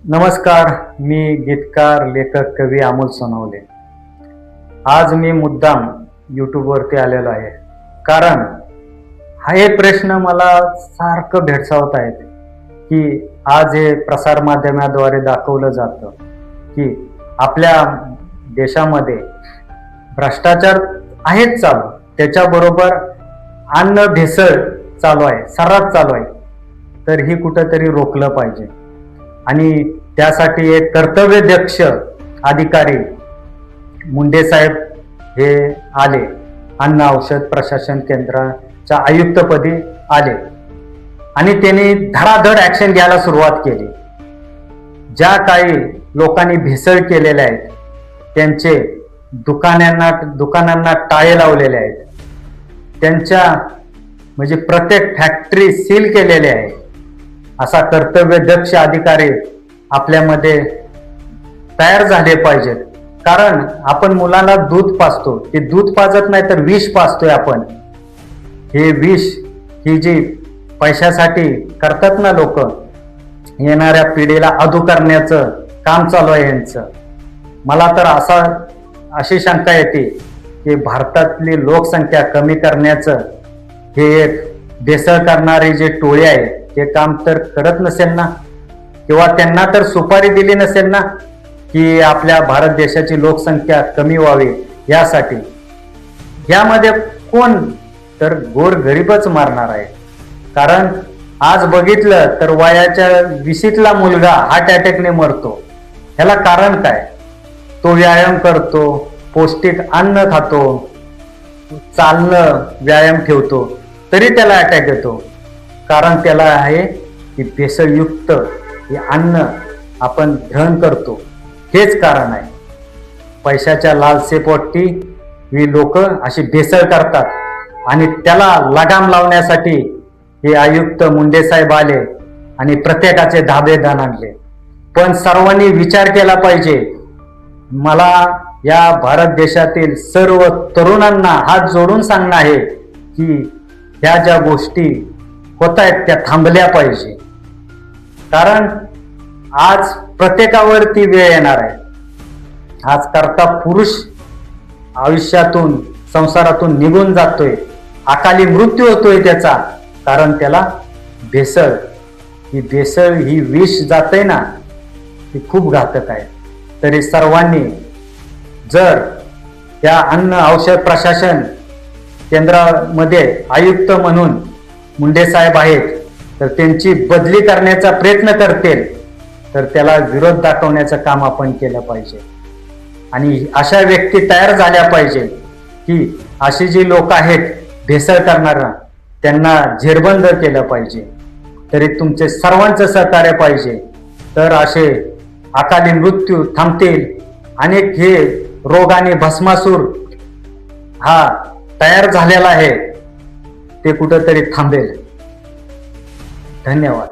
नमस्कार, मी गीतकार लेखक कवी अमोल सोनवणे। आज मी मुद्दाम यूट्यूबवरती आलेलो आहे कारण हे प्रश्न मला सारखं भेडसावत आहेत की आज हे प्रसार माध्यमाद्वारे दाखवलं जातं की आपल्या देशामध्ये भ्रष्टाचार आहेच चालू, त्याच्याबरोबर अन्न भेसळ चालू आहे, सर्रास चालू आहे। तर ही कुठंतरी रोखलं पाहिजे आणि त्यासाठी एक कर्तव्यदक्ष अधिकारी मुंडे साहेब हे आले, अन्न औषध प्रशासन केंद्राच्या आयुक्तपदी आले आणि त्यांनी धडाधड ऍक्शन घ्यायला सुरुवात केली। ज्या काही लोकांनी भेसळ केलेल्या आहेत त्यांचे दुकानांना टाळे लावलेले आहेत, त्यांच्या म्हणजे प्रत्येक फॅक्टरी सील केलेली आहे। असा कर्तव्यदक्ष अधिकारी आपल्यामध्ये तयार झाले पाहिजेत, कारण आपण मुलांना दूध पाजतो, ते दूध पाजत नाही तर विष पाजतोय आपण। हे विष ही जी पैशासाठी करतात ना लोक, येणाऱ्या पिढीला अधू करण्याचं काम चालू आहे यांचं। मला तर अशी शंका येते की भारतातली लोकसंख्या कमी करण्याचं हे एक भेसळ करणारी जे टोळी आहे ते काम तर करत नसेल ना, किंवा त्यांना तर सुपारी दिली नसेल ना की आपल्या भारत देशाची लोकसंख्या कमी व्हावी यासाठी। यामध्ये कोण तर गोरगरीबच मारणार आहे। कारण आज बघितलं तर वयाच्या 20ला मुलगा हार्ट अटॅकने मरतो। ह्याला कारण काय? तो व्यायाम करतो, पौष्टिक अन्न खातो, चालणं व्यायाम ठेवतो, तरी त्याला अटॅक येतो। कारण त्याला आहे की भेसळयुक्त हे अन्न आपण ग्रहण करतो, हेच कारण आहे। पैशाच्या लालसेपोटी ही लोक अशी भेसळ करतात आणि त्याला लगाम लावण्यासाठी हे आयुक्त मुंडे साहेब आले आणि प्रत्येकाचे धाबे दान आणले। पण सर्वांनी विचार केला पाहिजे। मला या भारत देशातील सर्व तरुणांना हात जोडून सांगणं आहे की ह्या ज्या गोष्टी होत आहेत त्या थांबल्या पाहिजे, कारण आज प्रत्येकावरती वेळ येणार आहे। आज करता पुरुष आयुष्यातून संसारातून निघून जातोय, अकाली मृत्यू होतोय त्याचा, कारण त्याला भेसळ ही विष जाते ना, ती खूप घातक आहे। तरी सर्वांनी जर त्या अन्न औषध प्रशासन केंद्रामध्ये आयुक्त म्हणून मुंडे साहेब आहेत तर त्यांची बदली करण्याचा प्रयत्न करतील तर त्याला विरोध दाखवण्याचं काम आपण केलं पाहिजे आणि अशा व्यक्ती तयार झाल्या पाहिजे की अशी जी लोक आहेत भेसळ करणारा त्यांना झेरबंद केलं पाहिजे। तरी तुमचे सर्वांचं सहकार्य पाहिजे, तर असे अकाली मृत्यू थांबतील। अनेक हे रोगाने भस्मासूर हा तयार झालेला आहे, ते कुठंतरी थांबेल। धन्यवाद।